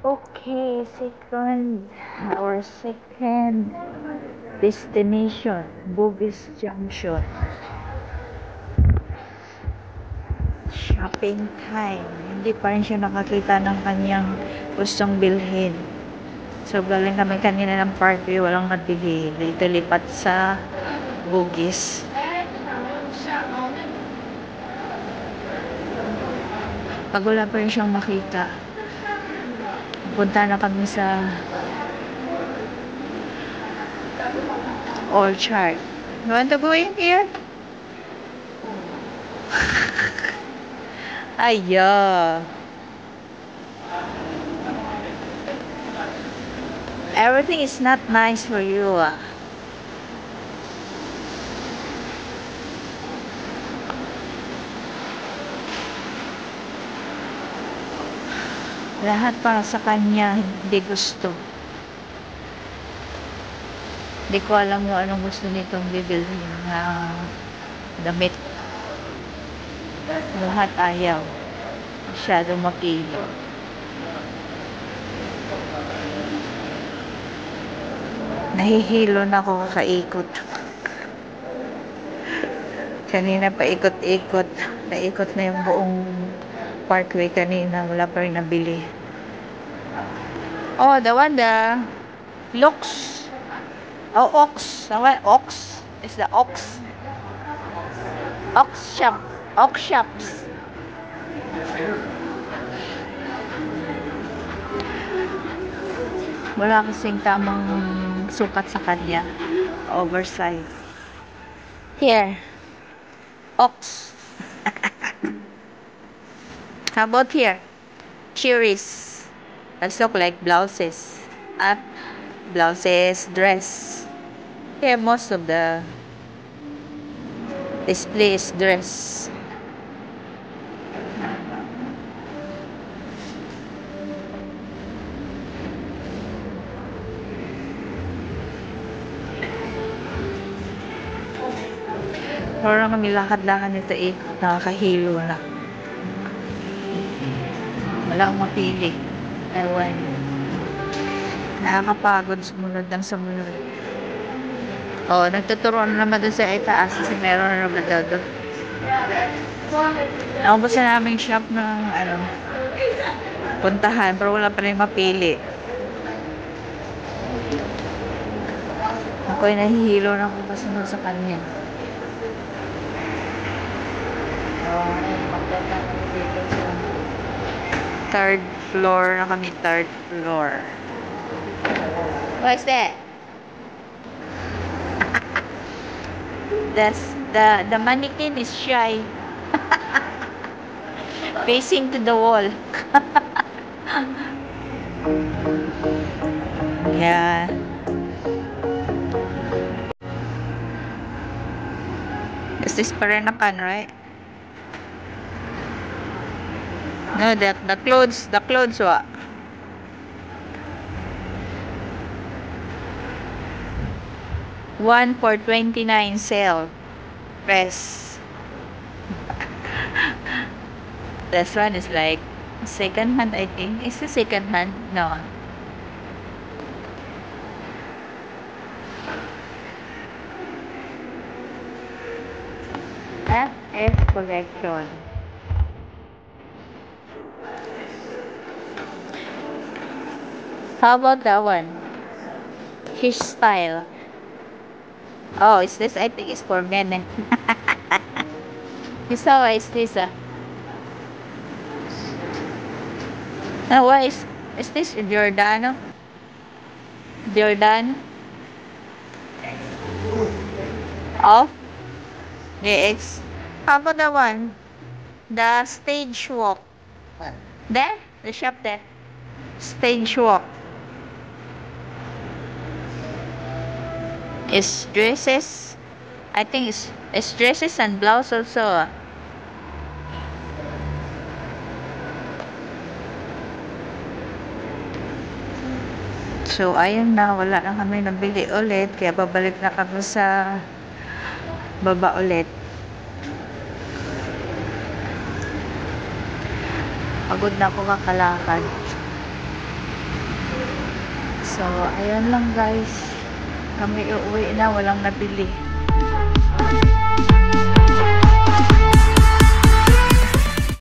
Okay, our second destination, Bugis Junction. Shopping time. Hindi pa rin siya nakakita ng kanyang gustong bilhin. So, galing kami kanina ng party, walang nabili. Dito lipat sa Bugis. Pag wala pa rin siyang makita, punta na kami sa Orchard. You want to go in here? Ayo. Everything is not nice for you. Lahat para sa kanya hindi gusto. Hindi ko alam kung anong gusto nitong bibilhin na damit. Lahat ayaw. Masyadong makilo. Nahihilo na ako kakaikot. Kanina pa ikot-ikot. Naikot na yung buong parkway kanina. Wala pa rin nabili. Oh, the one the looks. Oh, Ox. Ox. Is the Ox. Ox shop. Ox shops. Wala kasing tamang sukat sa kanya. Oversize. Here. Ox. How about here? Cherries. Those look like blouses. Blouses, dress. Here, most of the display is dress. Parang kami lakad-lakad nito nakakahilo na. Wala akong mapili. Ewan. Nakakapagod sumunod ng sumunod. Oh, nagtuturo na naman dun sa itaas kasi meron na naman daw doon. Naubos na namin shop ng puntahan pero wala pa rin mapili. Ako'y nahihilo na kung kasunod sa kanya. Oh, maganda kami dito sa third floor na kami, third floor. What's that? The mannequin is shy. Facing to the wall. Yeah. Is this Peranakan, right? No, the clothes what? One for 29 sale. Dress. This one is like second hand, I think. Is it second hand? No. FF collection. How about that one? His style. Oh, is this? I think it's for men. So, is this? Now, what is this Giordano? Giordano? Off? Yes. How about that one? The stage walk. There? The shop there. Stage walk. It's dresses. I think it's dresses and blouse also. So, ayun na. Wala na kami nabili ulit. Kaya babalik na kami sa baba ulit. Pagod na ako kakalakad. So, ayan lang guys. Kami uuwi na, walang nabili.